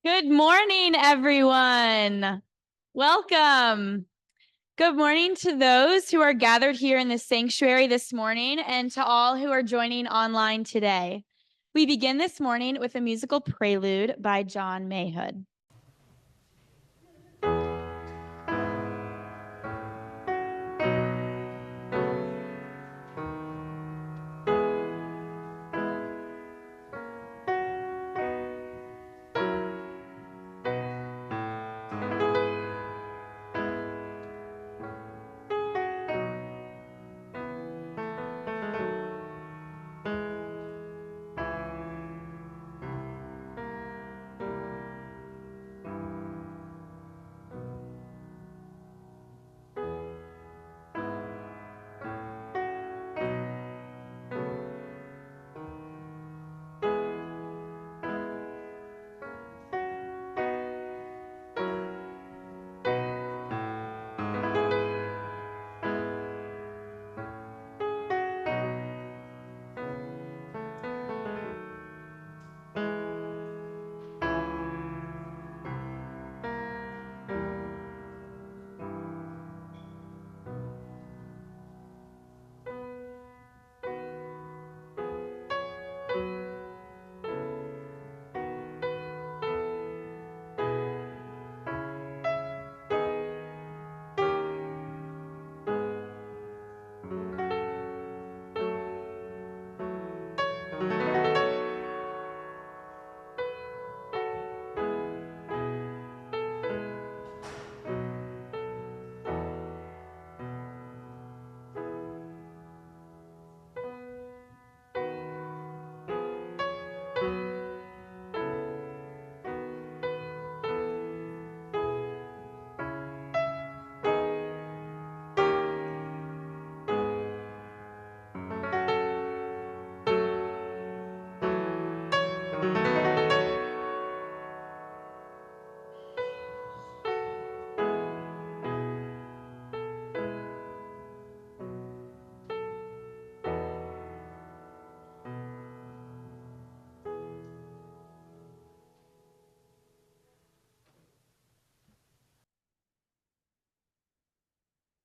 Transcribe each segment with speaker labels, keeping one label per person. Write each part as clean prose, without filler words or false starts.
Speaker 1: Good morning, everyone. Welcome. Good morning to those who are gathered here in the sanctuary this morning and to all who are joining online today. We begin this morning with a musical prelude by John Mayhood.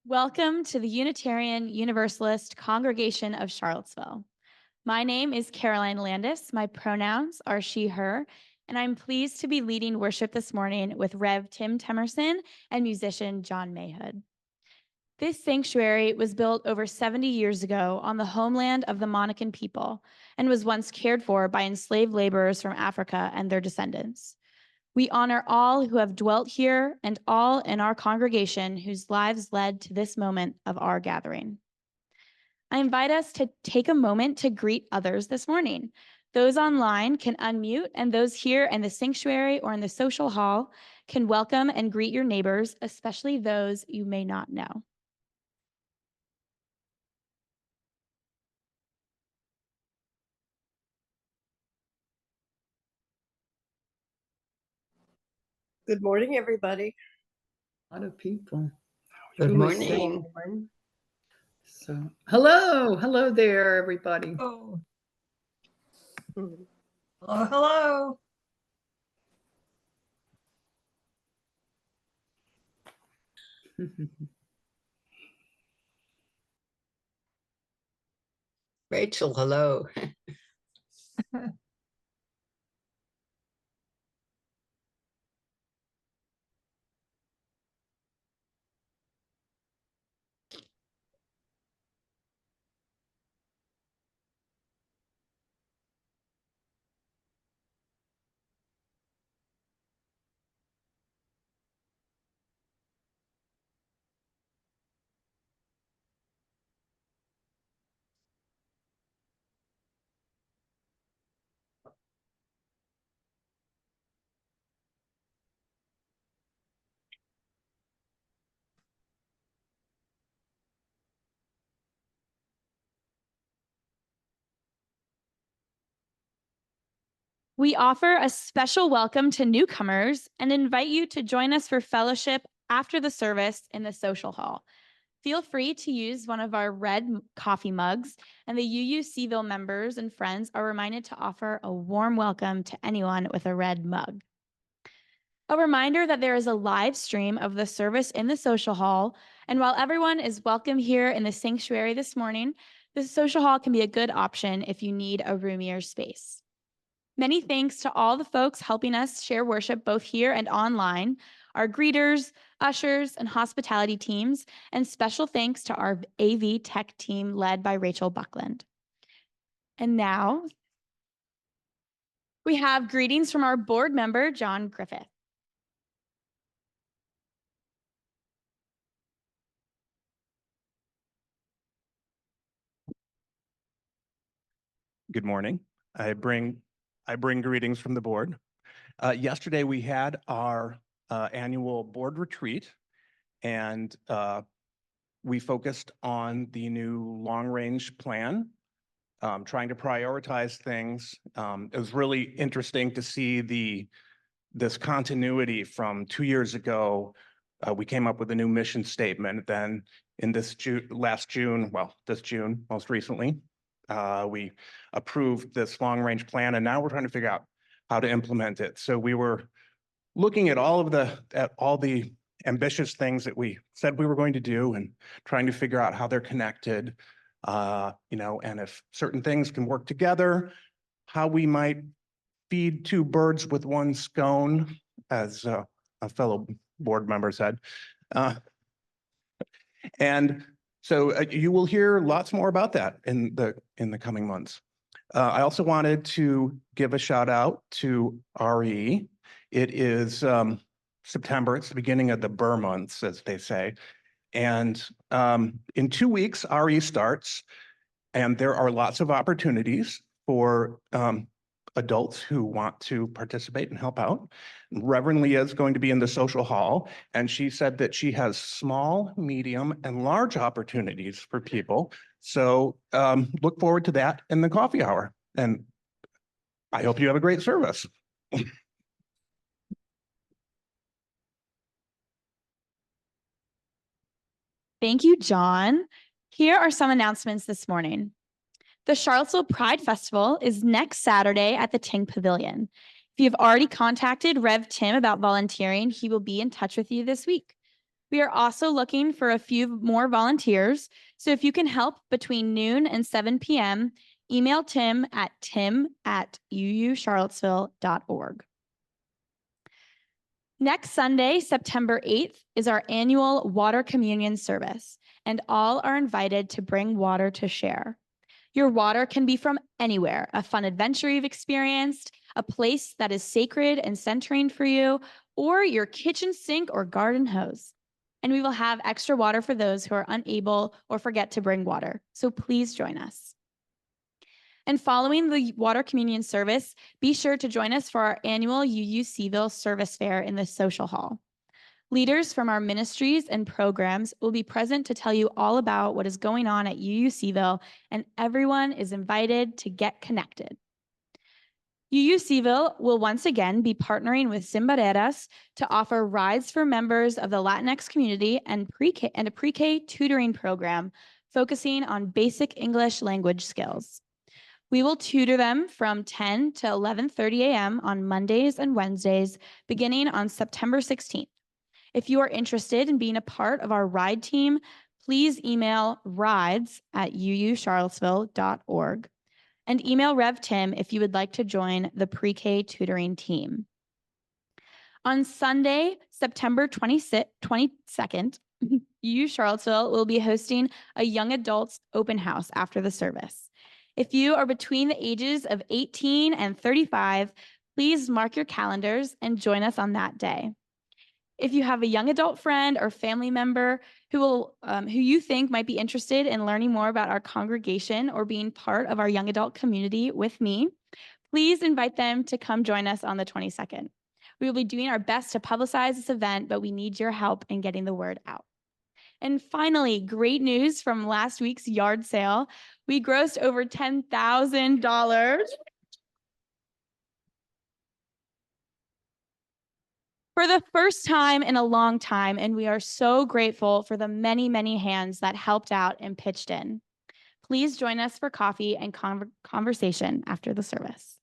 Speaker 1: Welcome to the Unitarian Universalist Congregation of Charlottesville. My name is Caroline Landis. My pronouns are she, her, and I'm pleased to be leading worship this morning with Rev. Tim Temerson and musician John Mayhood. This sanctuary was built over 70 years ago on the homeland of the Monacan people and was once cared for by enslaved laborers from Africa and their descendants. We honor all who have dwelt here and all in our congregation whose lives led to this moment of our gathering. I invite us to take a moment to greet others this morning. Those online can unmute, and those here in the sanctuary or in the social hall can welcome and greet your neighbors, especially those you may not know.
Speaker 2: Good morning, everybody.
Speaker 3: A lot of people.
Speaker 4: Good morning.
Speaker 3: So, hello there, everybody.
Speaker 4: Oh. Hello.
Speaker 2: Rachel, hello.
Speaker 1: We offer a special welcome to newcomers and invite you to join us for fellowship after the service in the social hall. Feel free to use one of our red coffee mugs, and the UUCville members and friends are reminded to offer a warm welcome to anyone with a red mug. A reminder that there is a live stream of the service in the social hall, and while everyone is welcome here in the sanctuary this morning, the social hall can be a good option if you need a roomier space. Many thanks to all the folks helping us share worship both here and online, our greeters, ushers, and hospitality teams, and special thanks to our AV tech team led by Rachel Buckland. And now we have greetings from our board member, John Griffith.
Speaker 5: Good morning. I bring greetings from the board. Yesterday we had our annual board retreat, and we focused on the new long-range plan, trying to prioritize things. It was really interesting to see this continuity from 2 years ago. We came up with a new mission statement. Then in this June, most recently, we approved this long-range plan, and now we're trying to figure out how to implement it. So we were looking at all the ambitious things that we said we were going to do, and trying to figure out how they're connected, and if certain things can work together, how we might feed two birds with one stone, as a fellow board member said. And so you will hear lots more about that in the coming months. I also wanted to give a shout out to RE. It is September. It's the beginning of the Burr months, as they say. And in 2 weeks, RE starts, and there are lots of opportunities for adults who want to participate and help out. Reverend Leah is going to be in the social hall, and she said that she has small, medium, and large opportunities for people. So look forward to that in the coffee hour. And I hope you have a great service.
Speaker 1: Thank you, John. Here are some announcements this morning. The Charlottesville Pride Festival is next Saturday at the Ting Pavilion. If you've already contacted Rev Tim about volunteering, he will be in touch with you this week. We are also looking for a few more volunteers, so if you can help between noon and 7 p.m., email Tim at tim@uucharlottesville.org. Next Sunday, September 8th, is our annual water communion service, and all are invited to bring water to share. Your water can be from anywhere, a fun adventure you've experienced, a place that is sacred and centering for you, or your kitchen sink or garden hose. And we will have extra water for those who are unable or forget to bring water. So please join us. And following the water communion service, be sure to join us for our annual UUCville service fair in the social hall. Leaders from our ministries and programs will be present to tell you all about what is going on at UUCville, and everyone is invited to get connected. UUCville will once again be partnering with Zimbareras to offer rides for members of the Latinx community and a pre-K tutoring program focusing on basic English language skills. We will tutor them from 10 to 11:30 a.m. on Mondays and Wednesdays, beginning on September 16th. If you are interested in being a part of our ride team, please email rides@uucharlottesville.org and email Rev Tim if you would like to join the pre-K tutoring team. On Sunday, September 22nd, UU Charlottesville will be hosting a young adults open house after the service. If you are between the ages of 18 and 35, please mark your calendars and join us on that day. If you have a young adult friend or family member who you think might be interested in learning more about our congregation or being part of our young adult community with me, please invite them to come join us on the 22nd. We will be doing our best to publicize this event, but we need your help in getting the word out. And finally, great news from last week's yard sale. We grossed over $10,000. For the first time in a long time, and we are so grateful for the many, many hands that helped out and pitched in. Please join us for coffee and conversation after the service.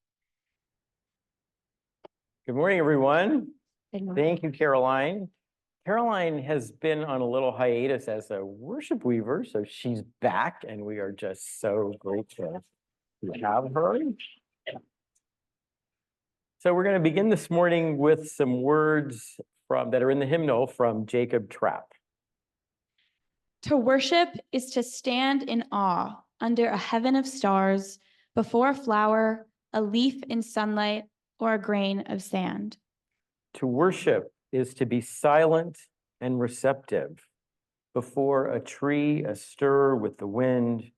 Speaker 6: Good morning, everyone. Thank you, Caroline. Caroline has been on a little hiatus as a worship weaver, so she's back, and we are just so grateful to have her. So we're going to begin this morning with some words that are in the hymnal from Jacob Trapp.
Speaker 1: To worship is to stand in awe under a heaven of stars, before a flower, a leaf in sunlight, or a grain of sand.
Speaker 6: To worship is to be silent and receptive before a tree astir with the wind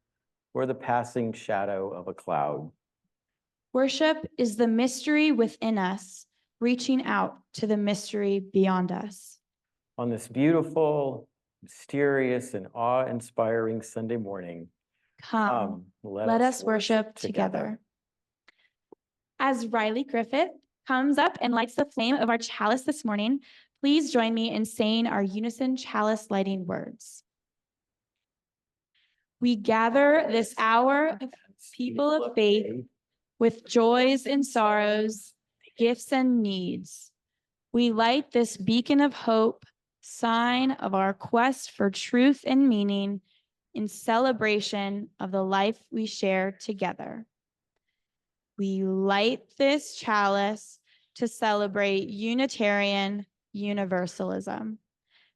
Speaker 6: or the passing shadow of a cloud.
Speaker 1: Worship is the mystery within us, reaching out to the mystery beyond us.
Speaker 6: On this beautiful, mysterious, and awe-inspiring Sunday morning,
Speaker 1: Come, let us worship together. As Riley Griffith comes up and lights the flame of our chalice this morning, please join me in saying our unison chalice lighting words. We gather this hour of people of faith with joys and sorrows, gifts and needs. We light this beacon of hope, sign of our quest for truth and meaning in celebration of the life we share together. We light this chalice to celebrate Unitarian Universalism.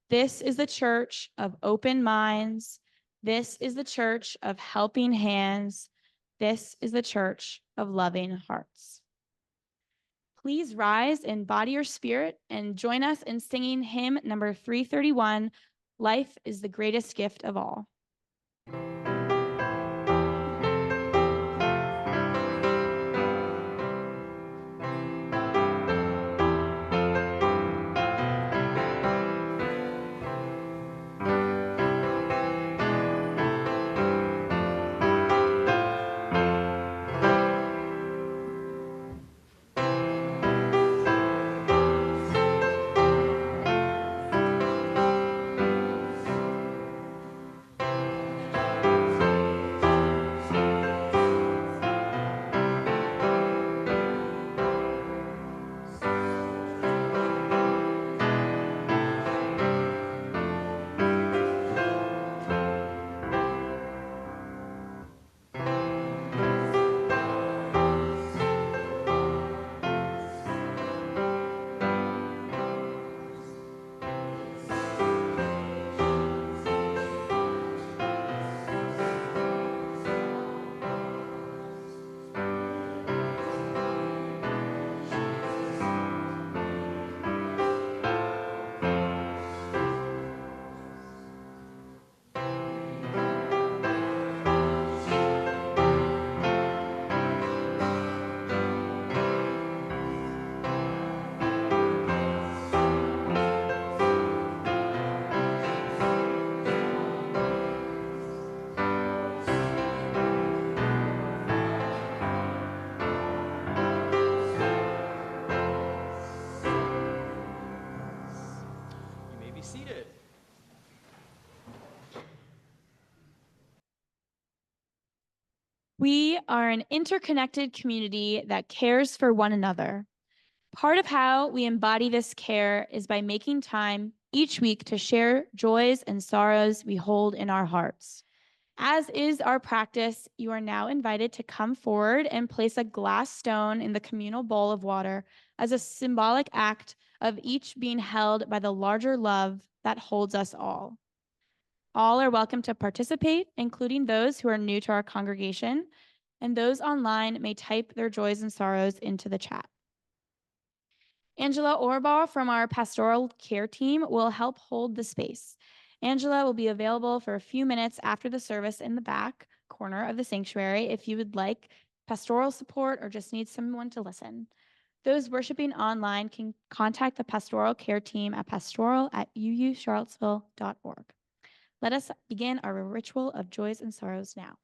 Speaker 1: This is the church of open minds. This is the church of helping hands. This is the church of loving hearts. Please rise in body or spirit and join us in singing hymn number 331, Life is the Greatest Gift of All.
Speaker 6: Seated.
Speaker 1: We are an interconnected community that cares for one another. Part of how we embody this care is by making time each week to share joys and sorrows we hold in our hearts. As is our practice, you are now invited to come forward and place a glass stone in the communal bowl of water as a symbolic act of each being held by the larger love that holds us all. All are welcome to participate, including those who are new to our congregation, and those online may type their joys and sorrows into the chat. Angela Orbaugh from our pastoral care team will help hold the space. Angela will be available for a few minutes after the service in the back corner of the sanctuary if you would like pastoral support or just need someone to listen. Those worshiping online can contact the pastoral care team at pastoral@uucharlottesville.org. Let us begin our ritual of joys and sorrows now.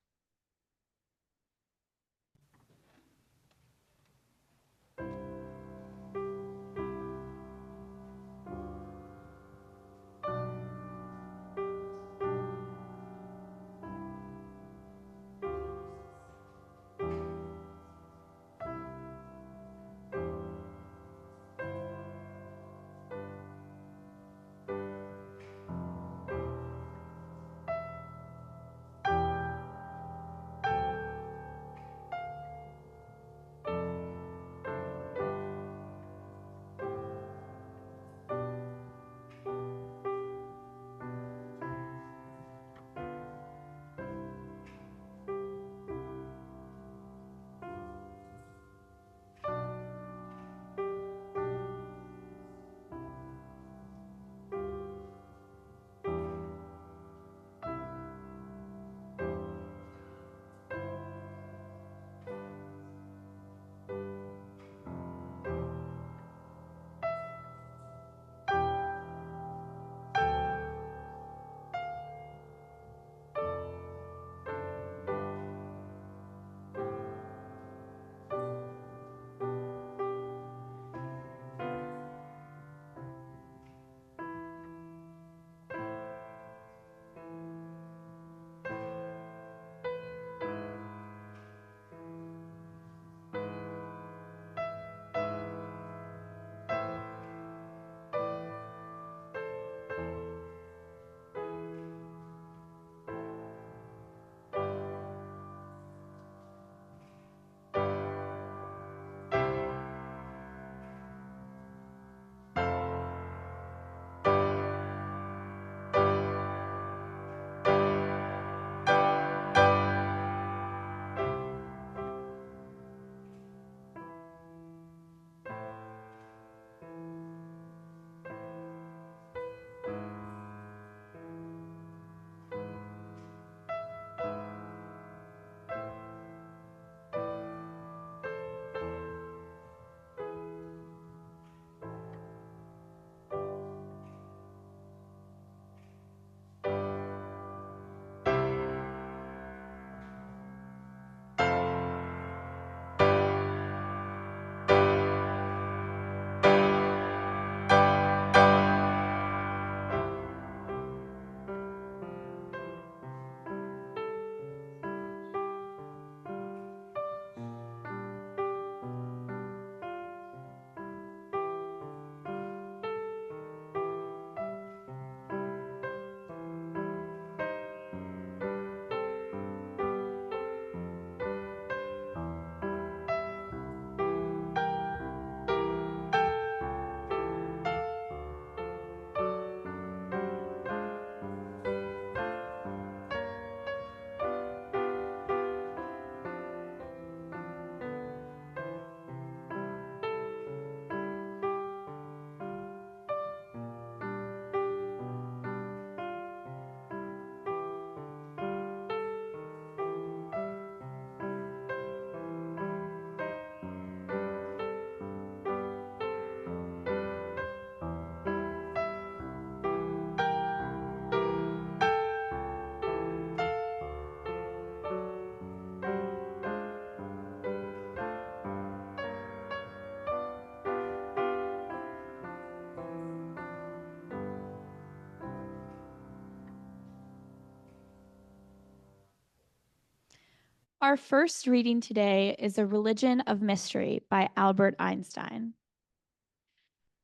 Speaker 1: Our first reading today is A Religion of Mystery by Albert Einstein.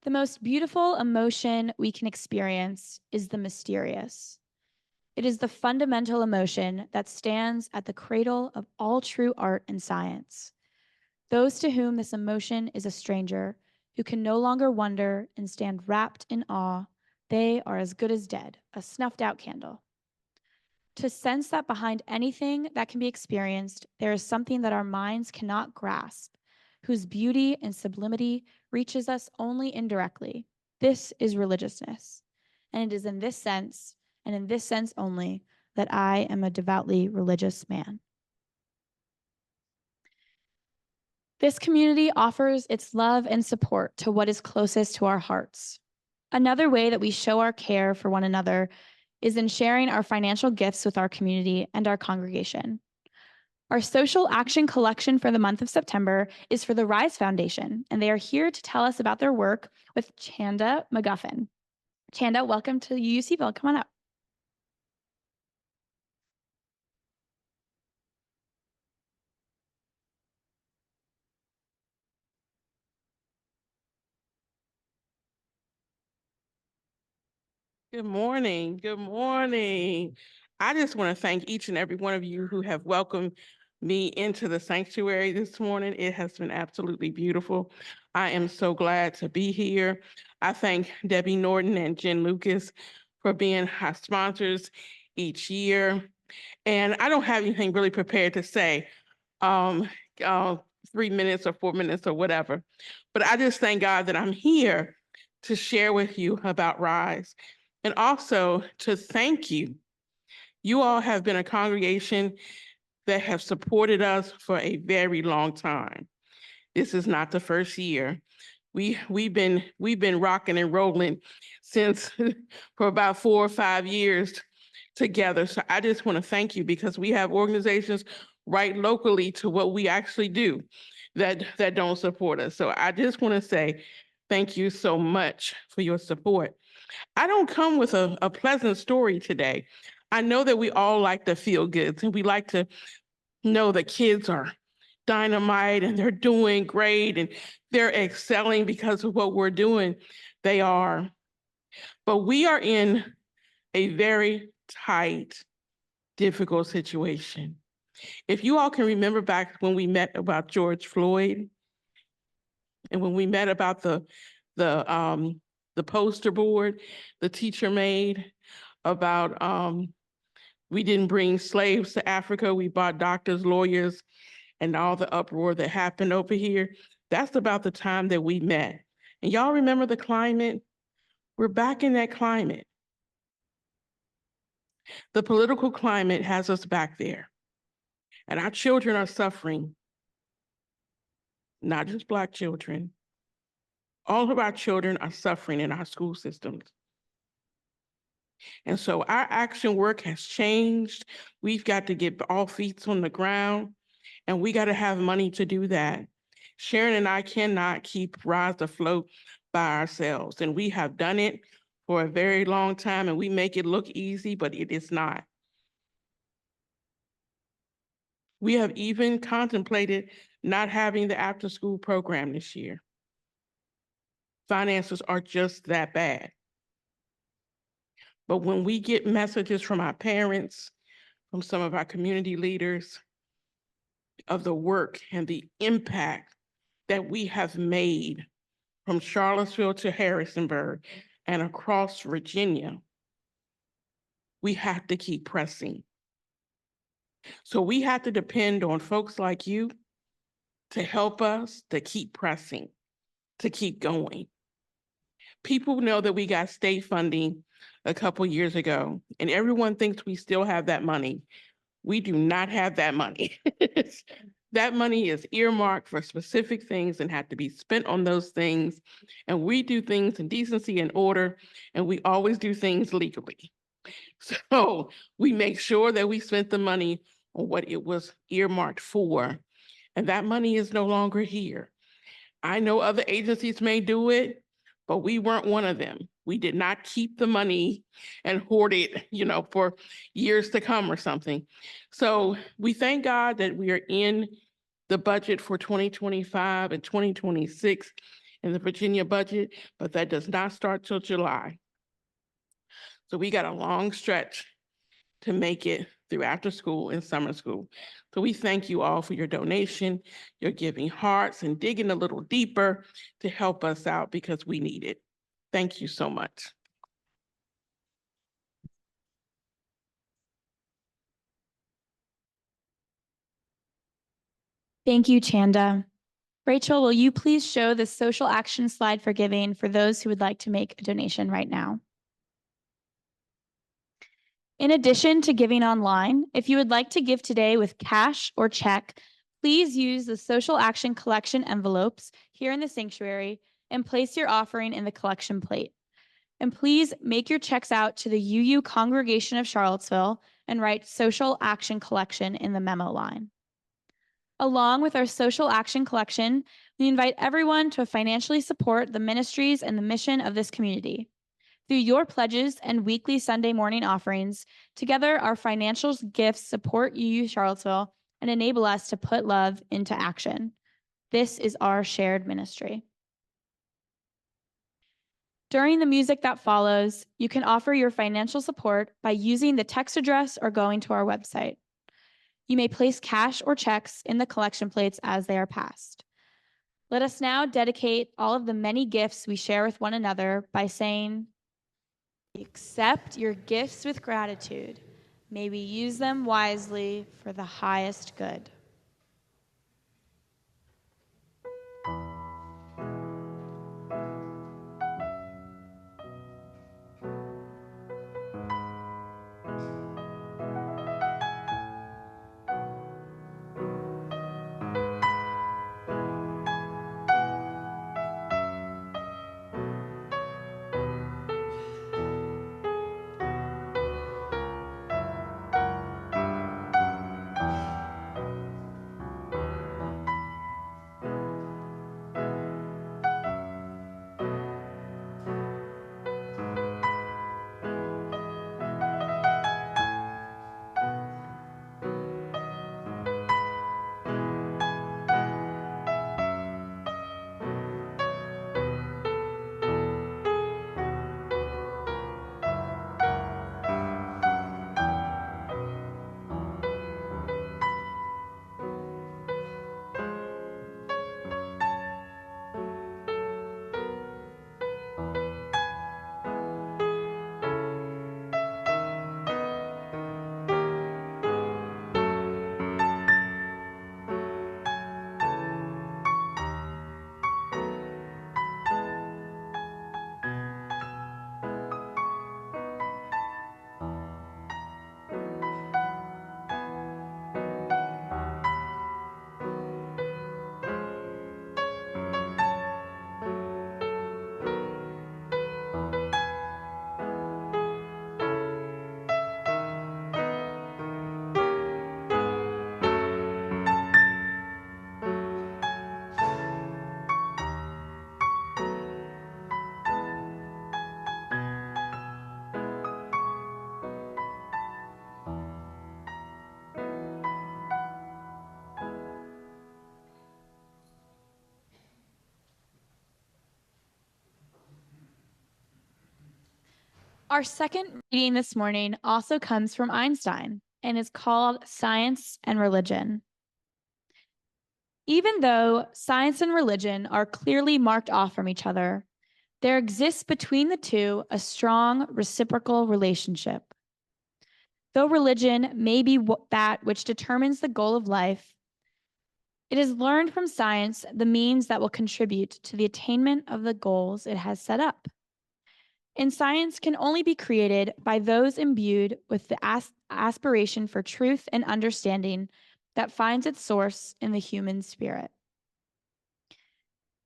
Speaker 1: The most beautiful emotion we can experience is the mysterious. It is the fundamental emotion that stands at the cradle of all true art and science. Those to whom this emotion is a stranger, who can no longer wonder and stand wrapped in awe, they are as good as dead, a snuffed out candle. To sense that behind anything that can be experienced, there is something that our minds cannot grasp, whose beauty and sublimity reaches us only indirectly. This is religiousness. And it is in this sense, and in this sense only, that I am a devoutly religious man. This community offers its love and support to what is closest to our hearts. Another way that we show our care for one another is in sharing our financial gifts with our community and our congregation. Our social action collection for the month of September is for the Rise Foundation, and they are here to tell us about their work with Chanda McGuffin. Chanda, welcome to UUCville. Come on up.
Speaker 4: Good morning. Good morning. I just want to thank each and every one of you who have welcomed me into the sanctuary this morning. It has been absolutely beautiful. I am so glad to be here. I thank Debbie Norton and Jen Lucas for being our sponsors each year. And I don't have anything really prepared to say, um, 3 minutes or 4 minutes or whatever. But I just thank God that I'm here to share with you about Rise. And also to thank you. You all have been a congregation that have supported us for a very long time. This is not the first year. We've been rocking and rolling since for about 4 or 5 years together. So I just want to thank you because we have organizations right locally to what we actually do that don't support us. So I just want to say thank you so much for your support. I don't come with a pleasant story today. I know that we all like to feel good and we like to know that kids are dynamite and they're doing great and they're excelling because of what we're doing. They are. But we are in a very tight, difficult situation. If you all can remember back when we met about George Floyd and when we met about the poster board the teacher made about we didn't bring slaves to Africa, we brought doctors, lawyers, and all the uproar that happened over here. That's about the time that we met. And y'all remember the climate? We're back in that climate. The political climate has us back there. And our children are suffering, not just Black children. All of our children are suffering in our school systems. And so our action work has changed. We've got to get all feet on the ground, and we got to have money to do that. Sharon and I cannot keep Rise afloat by ourselves, and we have done it for a very long time, and we make it look easy, but it is not. We have even contemplated not having the after-school program this year. Finances are just that bad. But when we get messages from our parents, from some of our community leaders, of the work and the impact that we have made from Charlottesville to Harrisonburg and across Virginia, we have to keep pressing. So we have to depend on folks like you to help us to keep pressing, to keep going. People know that we got state funding a couple years ago, and everyone thinks we still have that money. We do not have that money. That money is earmarked for specific things and have to be spent on those things. And we do things in decency and order, and we always do things legally. So we make sure that we spent the money on what it was earmarked for. And that money is no longer here. I know other agencies may do it, but we weren't one of them. We did not keep the money and hoard it, for years to come or something. So we thank God that we are in the budget for 2025 and 2026 in the Virginia budget, but that does not start till July. So we got a long stretch to make it through after school and summer school. So we thank you all for your donation, your giving hearts, and digging a little deeper to help us out because we need it. Thank you so much.
Speaker 1: Thank you, Chanda. Rachel, will you please show the social action slide for giving for those who would like to make a donation right now? In addition to giving online, if you would like to give today with cash or check, please use the social action collection envelopes here in the sanctuary and place your offering in the collection plate. And please make your checks out to the UU Congregation of Charlottesville and write Social Action Collection in the memo line. Along with our social action collection, we invite everyone to financially support the ministries and the mission of this community. Through your pledges and weekly Sunday morning offerings, together our financial gifts support UU Charlottesville and enable us to put love into action. This is our shared ministry. During the music that follows, you can offer your financial support by using the text address or going to our website. You may place cash or checks in the collection plates as they are passed. Let us now dedicate all of the many gifts we share with one another by saying, accept your gifts with gratitude. May we use them wisely for the highest good. Our second reading this morning also comes from Einstein and is called Science and Religion. Even though science and religion are clearly marked off from each other, there exists between the two a strong reciprocal relationship. Though religion may be that which determines the goal of life, it has learned from science the means that will contribute to the attainment of the goals it has set up. And science can only be created by those imbued with the aspiration for truth and understanding that finds its source in the human spirit.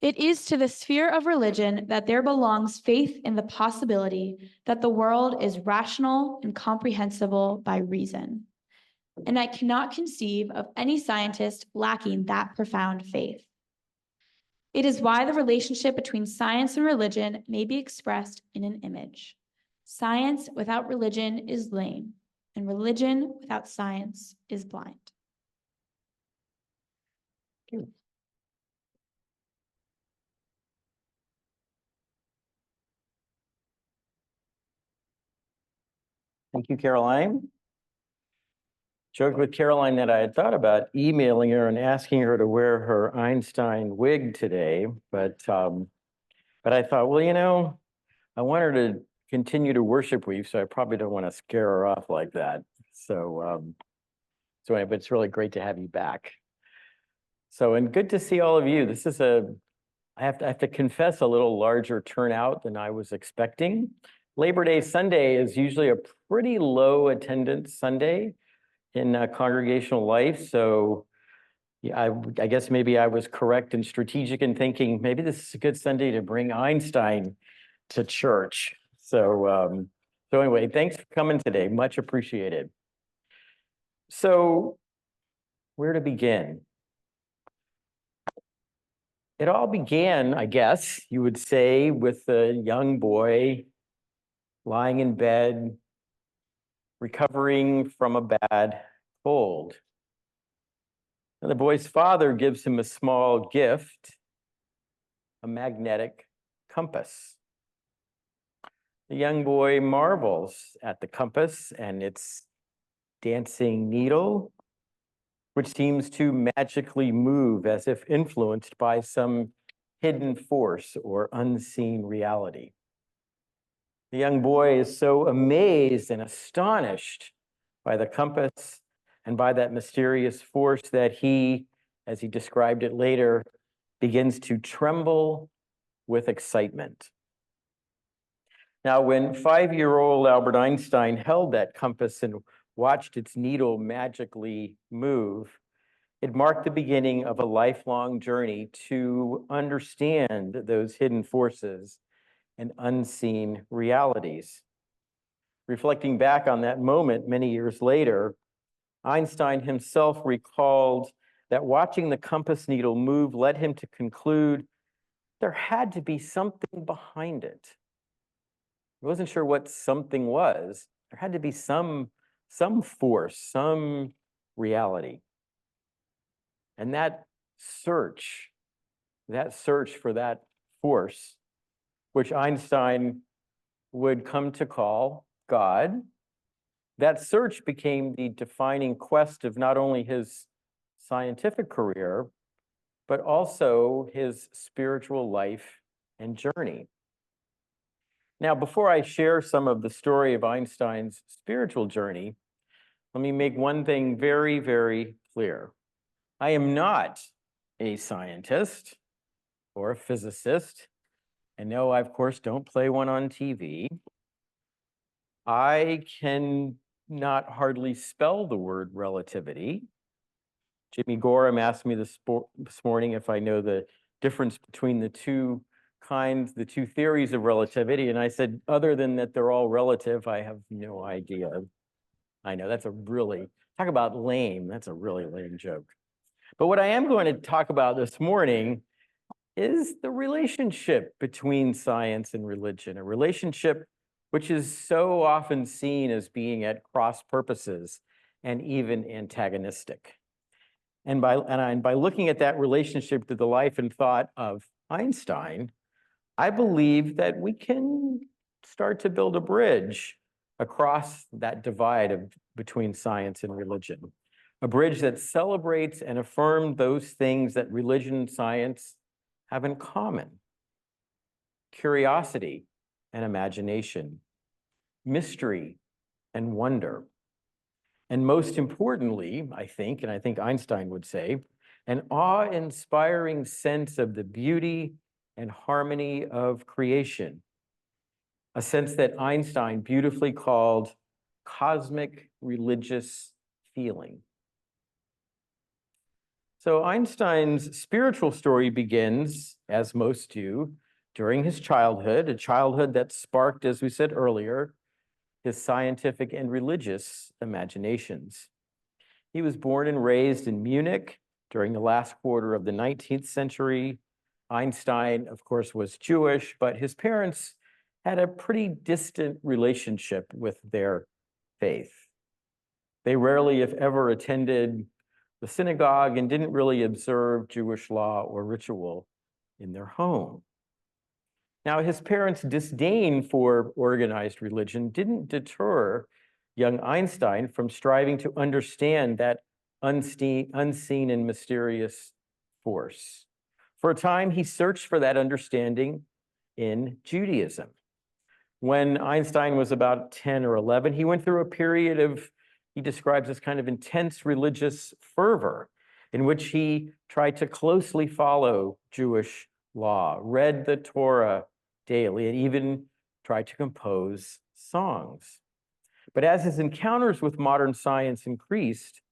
Speaker 1: It is to the sphere of religion that there belongs faith in the possibility that the world is rational and comprehensible by reason. And I cannot conceive of any scientist lacking that profound faith. It is why the relationship between science and religion may be expressed in an image. Science without religion is lame, and religion without science is blind.
Speaker 6: Thank you, Caroline. Joked with Caroline that I had thought about emailing her and asking her to wear her Einstein wig today, but I thought, well, you know, I want her to continue to worship with you, so I probably don't want to scare her off like that. So anyway, but it's really great to have you back. So, and good to see all of you. This is I have to confess, a little larger turnout than I was expecting. Labor Day Sunday is usually a pretty low attendance Sunday in congregational life. So yeah, I guess maybe I was correct and strategic in thinking maybe this is a good Sunday to bring Einstein to church. So anyway, thanks for coming today. Much appreciated. So where to begin? It all began, I guess, you would say, with a young boy lying in bed, recovering from a bad cold. And the boy's father gives him a small gift, a magnetic compass. The young boy marvels at the compass and its dancing needle, which seems to magically move as if influenced by some hidden force or unseen reality. The young boy is so amazed and astonished by the compass and by that mysterious force that he, as he described it later, begins to tremble with excitement. Now, when 5-year-old Albert Einstein held that compass and watched its needle magically move, it marked the beginning of a lifelong journey to understand those hidden forces and unseen realities. Reflecting back on that moment many years later, Einstein himself recalled that watching the compass needle move led him to conclude there had to be something behind it. He wasn't sure what something was. There had to be some force, some reality. And that search for that force, which Einstein would come to call God, that search became the defining quest of not only his scientific career, but also his spiritual life and journey. Now, before I share some of the story of Einstein's spiritual journey, let me make one thing very, very clear. I am not a scientist or a physicist, and no, I, of course, don't play one on TV. I can not hardly spell the word relativity. Jimmy Gorham asked me this morning if I know the difference between the two theories of relativity, and I said, other than that they're all relative, I have no idea. I know, that's a really, talk about lame, that's a really lame joke. But what I am going to talk about this morning is the relationship between science and religion, a relationship which is so often seen as being at cross purposes and even antagonistic. And by looking at that relationship to the life and thought of Einstein, I believe that we can start to build a bridge across that divide between science and religion, a bridge that celebrates and affirms those things that religion and science have in common: curiosity and imagination, mystery and wonder, and most importantly, I think Einstein would say, an awe-inspiring sense of the beauty and harmony of creation, a sense that Einstein beautifully called cosmic religious feeling. So Einstein's spiritual story begins, as most do, during his childhood, a childhood that sparked, as we said earlier, his scientific and religious imaginations. He was born and raised in Munich during the last quarter of the 19th century Einstein, of course, was Jewish, but his parents had a pretty distant relationship with their faith. They rarely, if ever, attended the synagogue and didn't really observe Jewish law or ritual in their home. Now, his parents' disdain for organized religion didn't deter young Einstein from striving to understand that unseen and mysterious force. For a time, he searched for that understanding in Judaism. When Einstein was about 10 or 11, he went through a period of, he describes as kind of intense religious fervor, in which he tried to closely follow Jewish law, read the Torah daily, and even tried to compose songs. But as his encounters with modern science increased,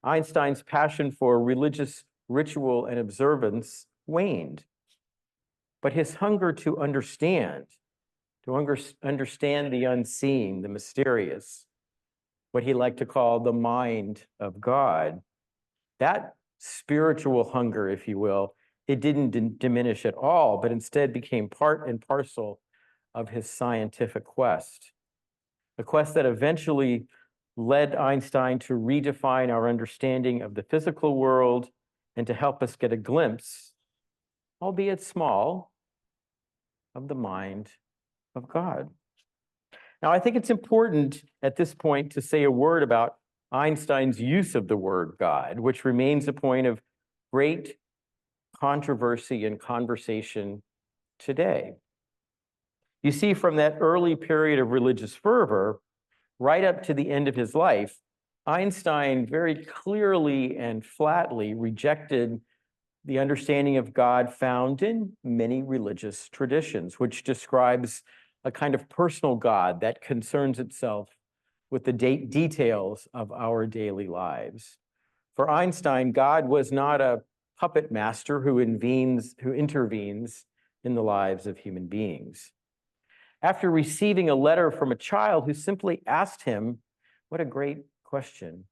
Speaker 6: Einstein's passion for religious ritual and observance waned. But his hunger to understand the unseen, the mysterious, what he liked to call the mind of God, that spiritual hunger, if you will, it didn't diminish at all, but instead became part and parcel of his scientific quest. A quest that eventually led Einstein to redefine our understanding of the physical world and to help us get a glimpse, albeit small, of the mind of God. Now, I think it's important at this point to say a word about Einstein's use of the word God, which remains a point of great controversy and conversation today. You see, from that early period of religious fervor, right up to the end of his life, Einstein very clearly and flatly rejected the understanding of God found in many religious traditions, which describes a kind of personal God that concerns itself with the details of our daily lives. For Einstein, God was not a puppet master who intervenes in the lives of human beings. After receiving a letter from a child who simply asked him, what a great question,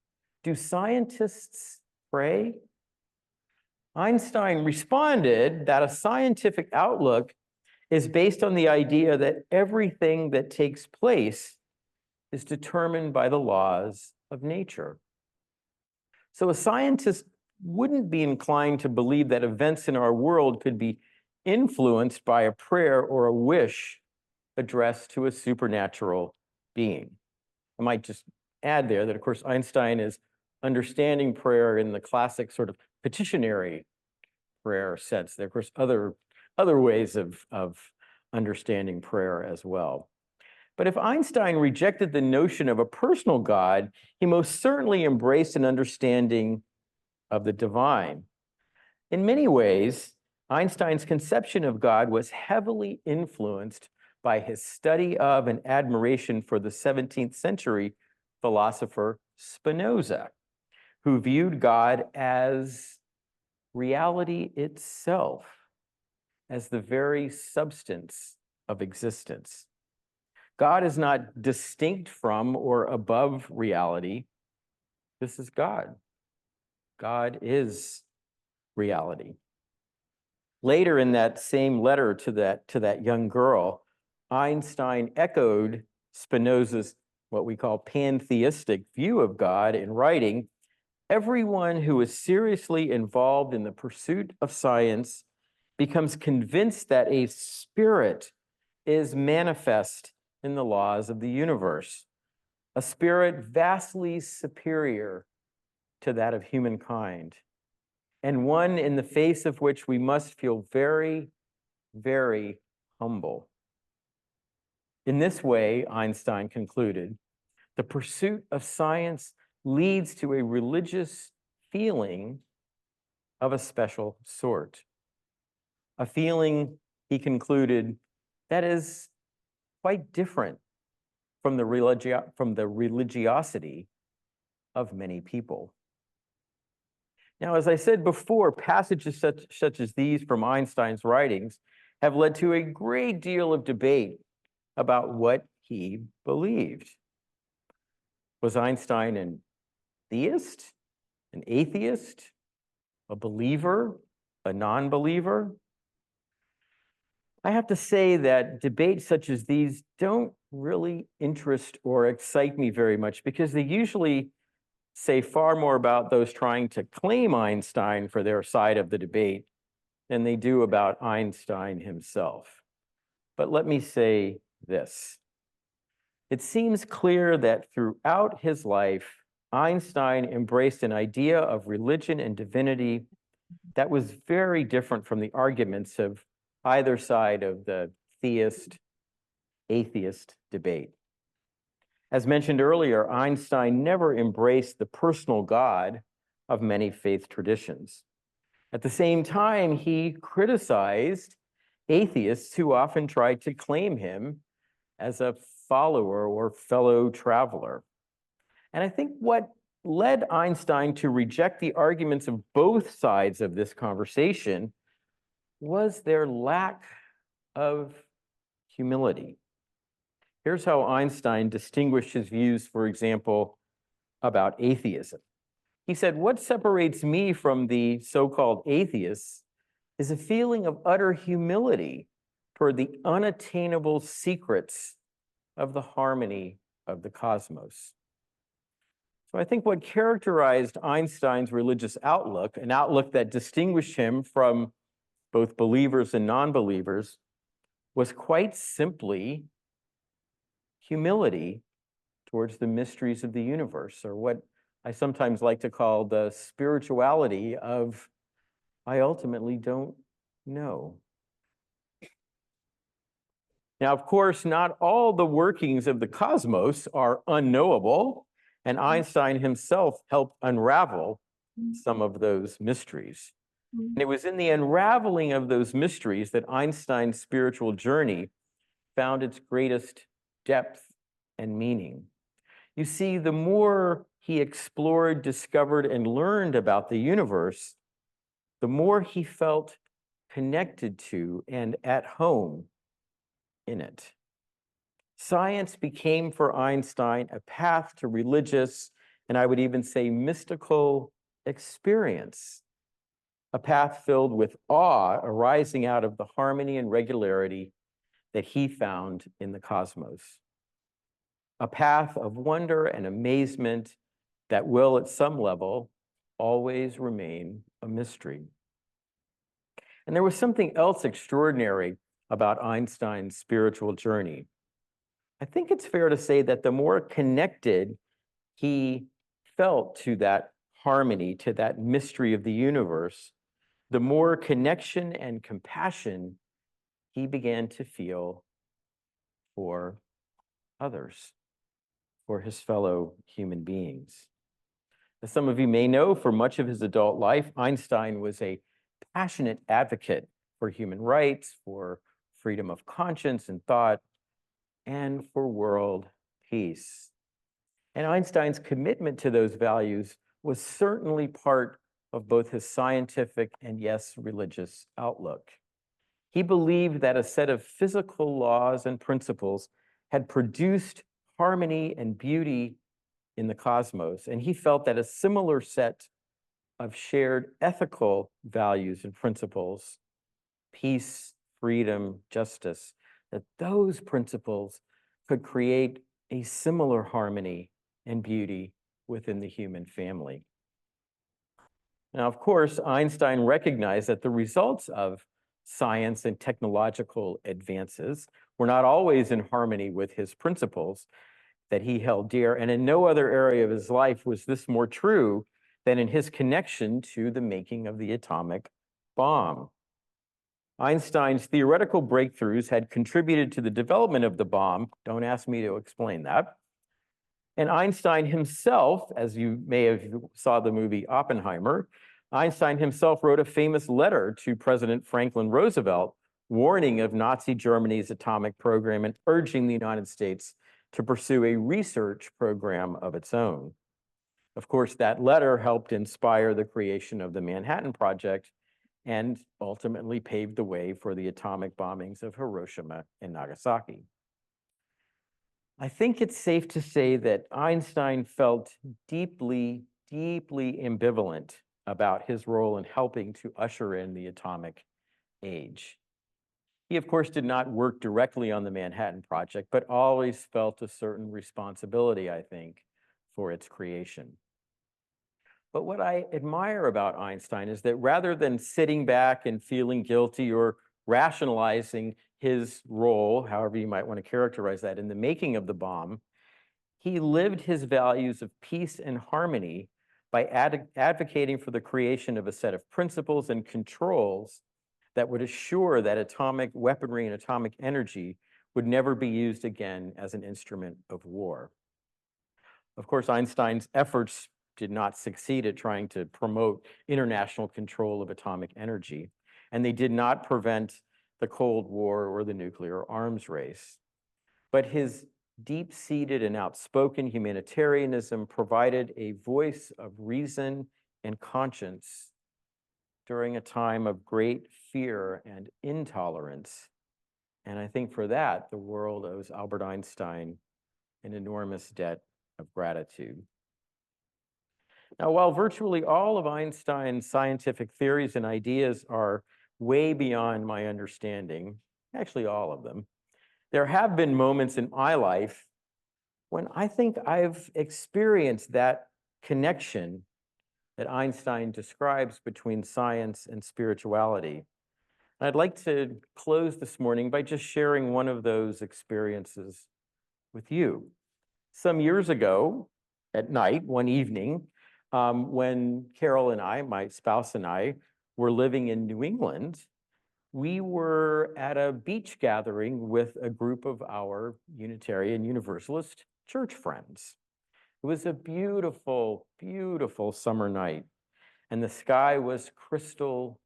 Speaker 6: do scientists pray? Einstein responded that a scientific outlook is based on the idea that everything that takes place is determined by the laws of nature. So a scientist wouldn't be inclined to believe that events in our world could be influenced by a prayer or a wish addressed to a supernatural being. I might just add there that, of course, Einstein is understanding prayer in the classic sort of petitionary prayer sense. There are, of course, other ways of understanding prayer as well. But if Einstein rejected the notion of a personal God, he most certainly embraced an understanding of the divine. In many ways, Einstein's conception of God was heavily influenced by his study of and admiration for the 17th century philosopher Spinoza, who viewed God as reality itself, as the very substance of existence. God is not distinct from or above reality. This is God. God is reality. Later in that same letter to that young girl, Einstein echoed Spinoza's what we call pantheistic view of God in writing, everyone who is seriously involved in the pursuit of science becomes convinced that a spirit is manifest in the laws of the universe, a spirit vastly superior to that of humankind, and one in the face of which we must feel very, very humble. In this way, Einstein concluded, the pursuit of science leads to a religious feeling of a special sort. A feeling, he concluded, that is quite different from the religiosity of many people. Now, as I said before, passages such as these from Einstein's writings have led to a great deal of debate about what he believed. Was Einstein an theist, an atheist, a believer, a non-believer? I have to say that debates such as these don't really interest or excite me very much because they usually say far more about those trying to claim Einstein for their side of the debate than they do about Einstein himself. But let me say this. It seems clear that throughout his life, Einstein embraced an idea of religion and divinity that was very different from the arguments of either side of the theist-atheist debate. As mentioned earlier, Einstein never embraced the personal God of many faith traditions. At the same time, he criticized atheists who often tried to claim him as a follower or fellow traveler. And I think what led Einstein to reject the arguments of both sides of this conversation was their lack of humility. Here's how Einstein distinguished his views, for example, about atheism. He said, "What separates me from the so-called atheists is a feeling of utter humility toward the unattainable secrets of the harmony of the cosmos." So I think what characterized Einstein's religious outlook, an outlook that distinguished him from both believers and non-believers, was quite simply humility towards the mysteries of the universe, or what I sometimes like to call the spirituality of I ultimately don't know. Now, of course, not all the workings of the cosmos are unknowable, and Einstein himself helped unravel some of those mysteries. And it was in the unraveling of those mysteries that Einstein's spiritual journey found its greatest depth and meaning. You see, the more he explored, discovered, and learned about the universe, the more he felt connected to and at home in it. Science became for Einstein a path to religious, and I would even say mystical experience, a path filled with awe arising out of the harmony and regularity that he found in the cosmos. A path of wonder and amazement that will, at some level, always remain a mystery. And there was something else extraordinary about Einstein's spiritual journey. I think it's fair to say that the more connected he felt to that harmony, to that mystery of the universe, the more connection and compassion he began to feel for others, for his fellow human beings. As some of you may know, for much of his adult life, Einstein was a passionate advocate for human rights, for freedom of conscience and thought, and for world peace. And Einstein's commitment to those values was certainly part of both his scientific and, yes, religious outlook. He believed that a set of physical laws and principles had produced harmony and beauty in the cosmos, and he felt that a similar set of shared ethical values and principles, peace, freedom, justice, that those principles could create a similar harmony and beauty within the human family. Now, of course, Einstein recognized that the results of science and technological advances were not always in harmony with his principles that he held dear, and in no other area of his life was this more true than in his connection to the making of the atomic bomb. Einstein's theoretical breakthroughs had contributed to the development of the bomb. Don't ask me to explain that. And Einstein himself, as you may have saw the movie Oppenheimer, Einstein himself wrote a famous letter to President Franklin Roosevelt, warning of Nazi Germany's atomic program and urging the United States to pursue a research program of its own. Of course, that letter helped inspire the creation of the Manhattan Project and ultimately paved the way for the atomic bombings of Hiroshima and Nagasaki. I think it's safe to say that Einstein felt deeply, deeply ambivalent about his role in helping to usher in the atomic age. He, of course, did not work directly on the Manhattan Project, but always felt a certain responsibility, I think, for its creation. But what I admire about Einstein is that rather than sitting back and feeling guilty or rationalizing his role, however you might want to characterize that, in the making of the bomb, he lived his values of peace and harmony by advocating for the creation of a set of principles and controls that would assure that atomic weaponry and atomic energy would never be used again as an instrument of war. Of course, Einstein's efforts did not succeed at trying to promote international control of atomic energy, and they did not prevent the Cold War or the nuclear arms race. But his deep-seated and outspoken humanitarianism provided a voice of reason and conscience during a time of great fear and intolerance. And I think for that, the world owes Albert Einstein an enormous debt of gratitude. Now, while virtually all of Einstein's scientific theories and ideas are way beyond my understanding, actually all of them, there have been moments in my life when I think I've experienced that connection that Einstein describes between science and spirituality. And I'd like to close this morning by just sharing one of those experiences with you. Some years ago at night, one evening, when Carol and I, my spouse and I, were living in New England, we were at a beach gathering with a group of our Unitarian Universalist church friends. It was a beautiful, beautiful summer night, and the sky was crystal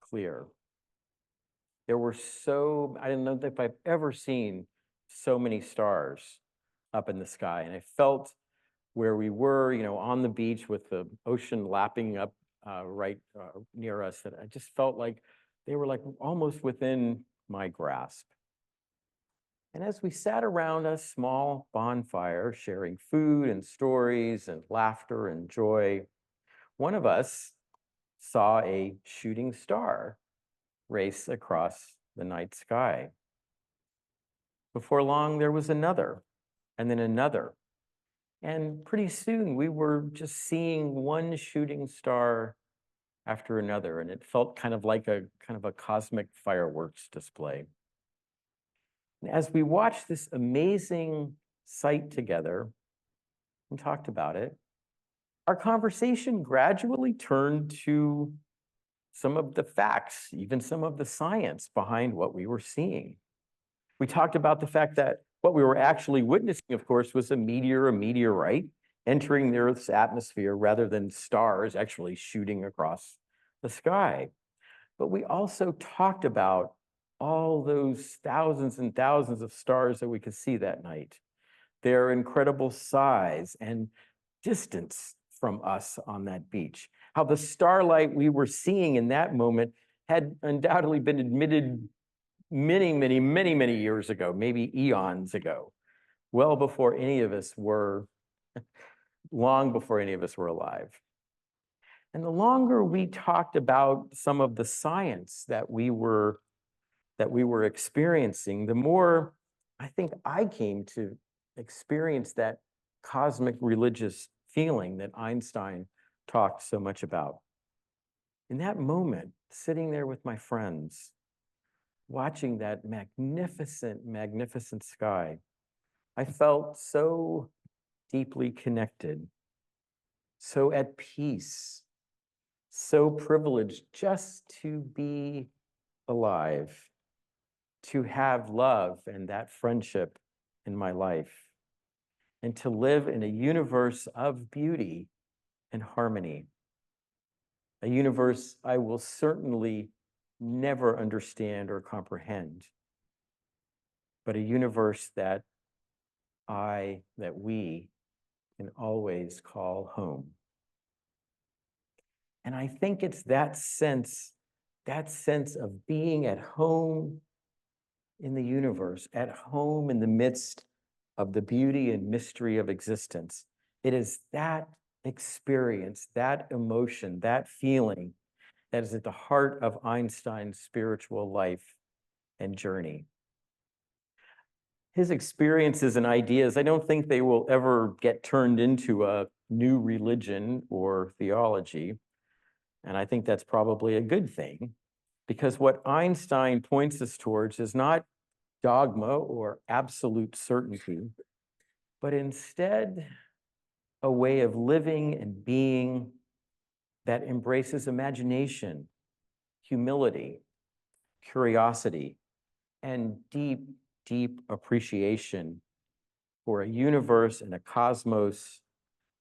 Speaker 6: clear. There were I don't know if I've ever seen so many stars up in the sky, and I felt where we were, on the beach with the ocean lapping up right near us, that I just felt like they were like almost within my grasp. And as we sat around a small bonfire, sharing food and stories and laughter and joy, one of us saw a shooting star race across the night sky. Before long, there was another, and then another. And pretty soon we were just seeing one shooting star after another, and it felt kind of like a cosmic fireworks display. And as we watched this amazing sight together and talked about it, our conversation gradually turned to some of the facts, even some of the science behind what we were seeing. We talked about the fact that what we were actually witnessing, of course, was a meteorite entering the Earth's atmosphere rather than stars actually shooting across the sky. But we also talked about all those thousands and thousands of stars that we could see that night, their incredible size and distance from us on that beach, how the starlight we were seeing in that moment had undoubtedly been emitted many, many, many, many years ago, maybe eons ago, well before any of us were, long before any of us were alive. And the longer we talked about some of the science that we were experiencing, the more I think I came to experience that cosmic religious feeling that Einstein talked so much about. In that moment, sitting there with my friends, watching that magnificent, magnificent sky, I felt so deeply connected, so at peace, so privileged just to be alive, to have love and that friendship in my life, and to live in a universe of beauty and harmony, a universe I will certainly never understand or comprehend, but a universe that we can always call home. And I think it's that sense of being at home in the universe, at home in the midst of the beauty and mystery of existence. It is that experience, that emotion, that feeling that is at the heart of Einstein's spiritual life and journey. His experiences and ideas, I don't think they will ever get turned into a new religion or theology. And I think that's probably a good thing, because what Einstein points us towards is not dogma or absolute certainty, but instead a way of living and being that embraces imagination, humility, curiosity, and deep, deep appreciation for a universe and a cosmos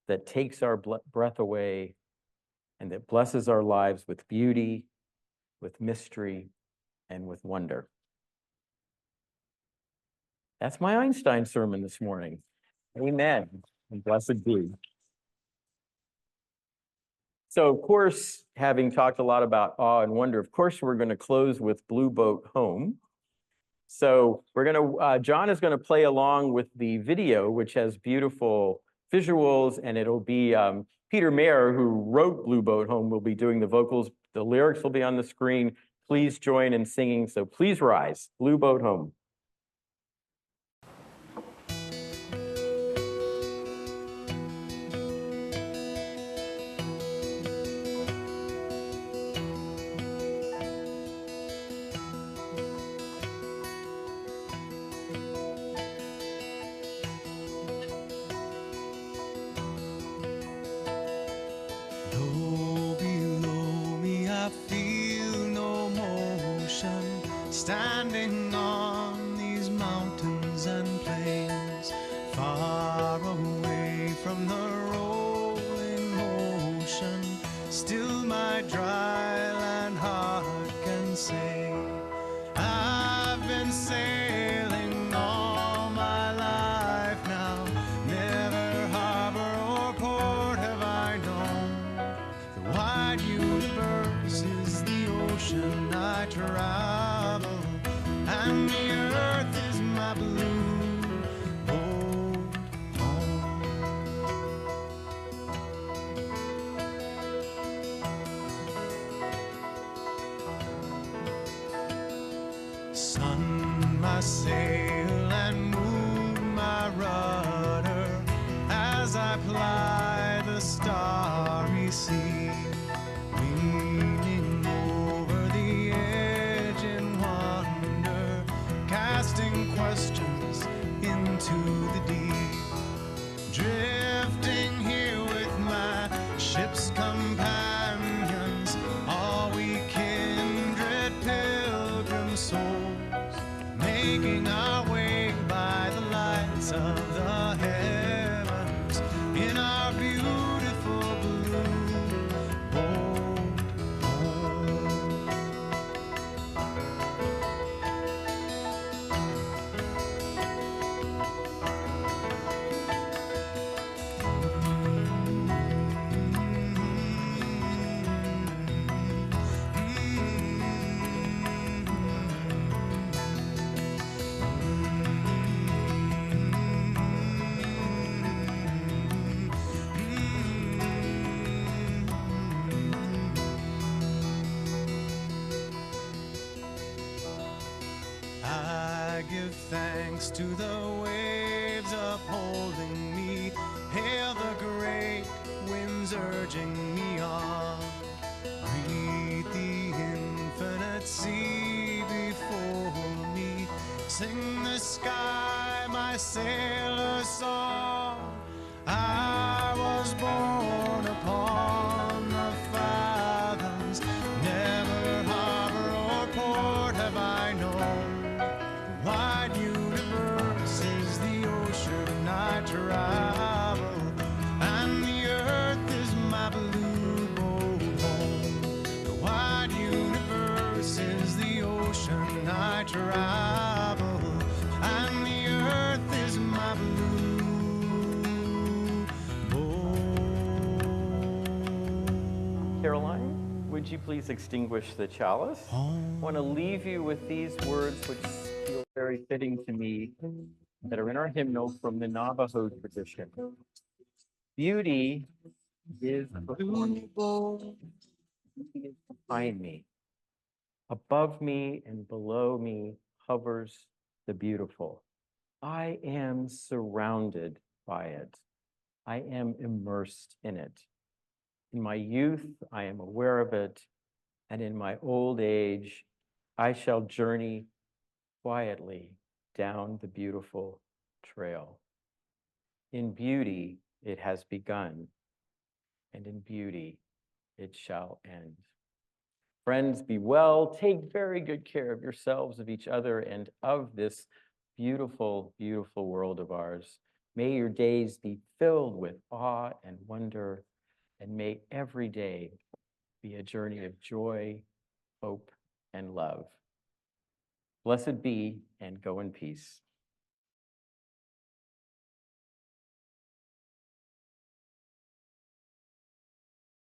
Speaker 6: that takes our breath away and that blesses our lives with beauty, with mystery, and with wonder. That's my Einstein sermon this morning. Amen, and blessed be. So, of course, having talked a lot about awe and wonder, of course, we're going to close with Blue Boat Home. So John is going to play along with the video, which has beautiful visuals, and it'll be Peter Mayer, who wrote Blue Boat Home, will be doing the vocals. The lyrics will be on the screen. Please join in singing. So please rise. Blue Boat Home.
Speaker 7: Standing on these mountains and plains, far away from the rolling ocean, still my dry land heart can say, I've been sailing all my life now, never harbor or port have I known. The wide universe is the ocean I travel, and the earth is my blue boat home. Sun, my sail, and moon, my rudder, as I ply the starry sea, leaning over the edge in wonder, casting questions into the deep, drifting here with my ship's companions, all we kindred pilgrim souls, making our way by the lights of the heavens in our beautiful blue boat home. I give thanks to the waves upholding me, hail the great winds urging me on, greet the infinite sea before me, sing the sky my sailor's song. I was born upon the fathoms, never harbor or port have I known. The wide universe is the ocean I travel, and the earth is my blue boat home. The wide universe is the ocean I travel, and the earth is my blue boat.
Speaker 6: Caroline, would you please extinguish the chalice? I want to leave you with these words, which feel very fitting to me, that are in our hymnal from the Navajo tradition. Beauty is before me, beauty is behind me, above me and below me, hovers the beautiful. I am surrounded by it. I am immersed in it. In my youth, I am aware of it, and in my old age, I shall journey quietly down the beautiful trail. In beauty, it has begun, and in beauty, it shall end. Friends, be well. Take very good care of yourselves, of each other, and of this beautiful, beautiful world of ours. May your days be filled with awe and wonder, and may every day be a journey of joy, hope, and love. Blessed be, and go in peace.